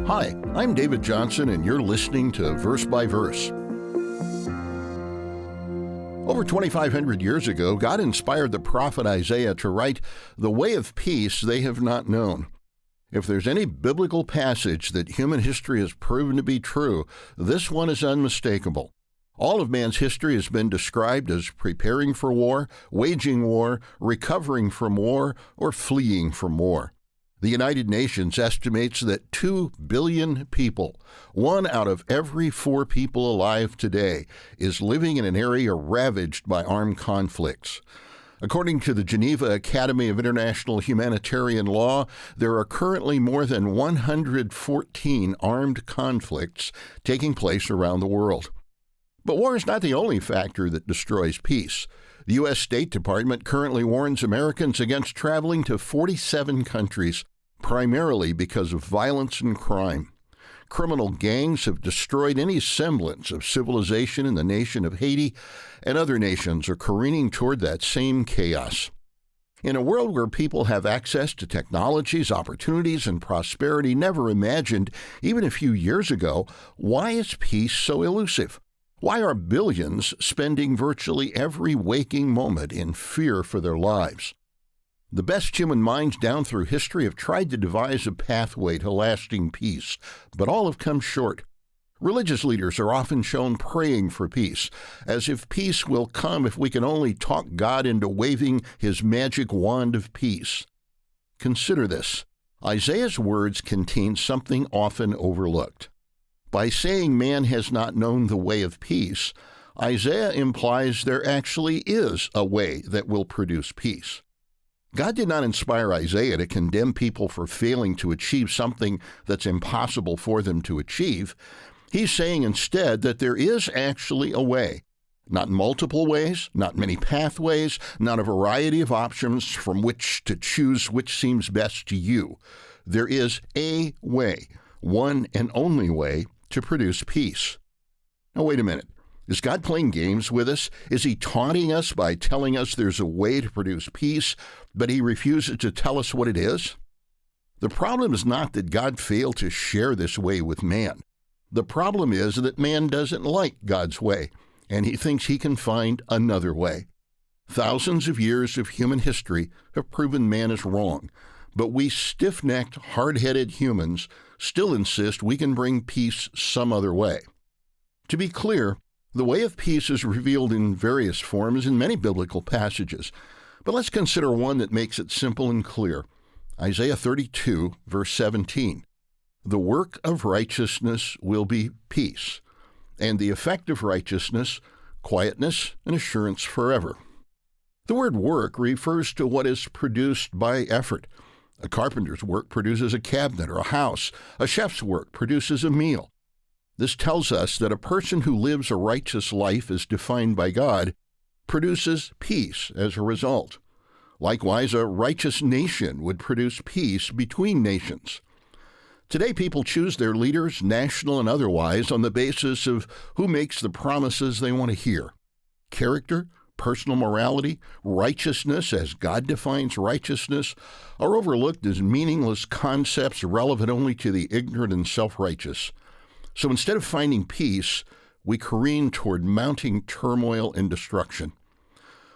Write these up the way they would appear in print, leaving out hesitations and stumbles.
Hi, I'm David Johnson, and you're listening to Verse by Verse. Over 2,500 years ago, God inspired the prophet Isaiah to write, "The way of peace they have not known." If there's any biblical passage that human history has proven to be true, this one is unmistakable. All of man's history has been described as preparing for war, waging war, recovering from war, or fleeing from war. The United Nations estimates that 2 billion people, 1 out of every 4 people alive today, is living in an area ravaged by armed conflicts. According to the Geneva Academy of International Humanitarian Law, there are currently more than 114 armed conflicts taking place around the world. But war is not the only factor that destroys peace. The U.S. State Department currently warns Americans against traveling to 47 countries, primarily because of violence and crime. Criminal gangs have destroyed any semblance of civilization in the nation of Haiti, and other nations are careening toward that same chaos. In a world where people have access to technologies, opportunities, and prosperity never imagined even a few years ago, why is peace so elusive? Why are billions spending virtually every waking moment in fear for their lives? The best human minds down through history have tried to devise a pathway to lasting peace, but all have come short. Religious leaders are often shown praying for peace, as if peace will come if we can only talk God into waving his magic wand of peace. Consider this. Isaiah's words contain something often overlooked. By saying man has not known the way of peace, Isaiah implies there actually is a way that will produce peace. God did not inspire Isaiah to condemn people for failing to achieve something that's impossible for them to achieve. He's saying instead that there is actually a way. Not multiple ways, not many pathways, not a variety of options from which to choose which seems best to you. There is a way, one and only way, to produce peace. Now, wait a minute. Is God playing games with us? Is he taunting us by telling us there's a way to produce peace, but he refuses to tell us what it is? The problem is not that God failed to share this way with man. The problem is that man doesn't like God's way, and he thinks he can find another way. Thousands of years of human history have proven man is wrong, but we stiff-necked, hard-headed humans still insist we can bring peace some other way. To be clear, the way of peace is revealed in various forms in many biblical passages, but let's consider one that makes it simple and clear. Isaiah 32, verse 17. The work of righteousness will be peace, and the effect of righteousness, quietness and assurance forever. The word work refers to what is produced by effort. A carpenter's work produces a cabinet or a house. A chef's work produces a meal. This tells us that a person who lives a righteous life as defined by God produces peace as a result. Likewise, a righteous nation would produce peace between nations. Today, people choose their leaders, national and otherwise, on the basis of who makes the promises they want to hear. Character, personal morality, righteousness as God defines righteousness, are overlooked as meaningless concepts relevant only to the ignorant and self-righteous. So instead of finding peace, we careen toward mounting turmoil and destruction.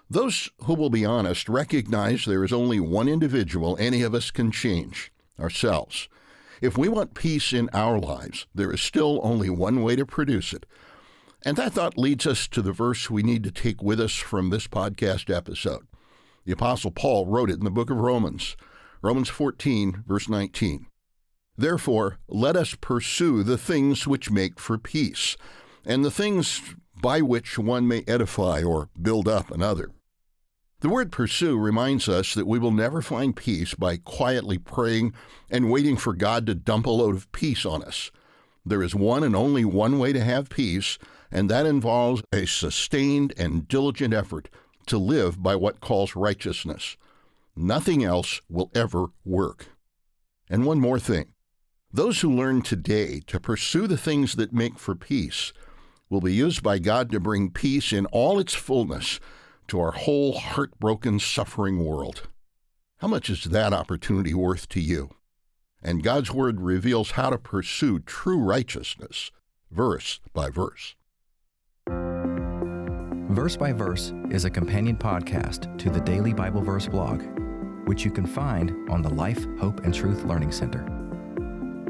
Those who will be honest recognize there is only one individual any of us can change, ourselves. If we want peace in our lives, there is still only one way to produce it. And that thought leads us to the verse we need to take with us from this podcast episode. The Apostle Paul wrote it in the book of Romans, Romans 14, verse 19. Therefore, let us pursue the things which make for peace, and the things by which one may edify or build up another. The word pursue reminds us that we will never find peace by quietly praying and waiting for God to dump a load of peace on us. There is one and only one way to have peace, and that involves a sustained and diligent effort to live by what calls righteousness. Nothing else will ever work. And one more thing. Those who learn today to pursue the things that make for peace will be used by God to bring peace in all its fullness to our whole heartbroken, suffering world. How much is that opportunity worth to you? and God's Word reveals how to pursue true righteousness, verse by verse. Verse by Verse is a companion podcast to the Daily Bible Verse blog, which you can find on the Life, Hope, and Truth Learning Center.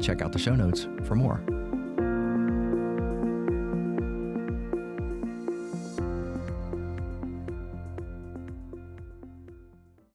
Check out the show notes for more.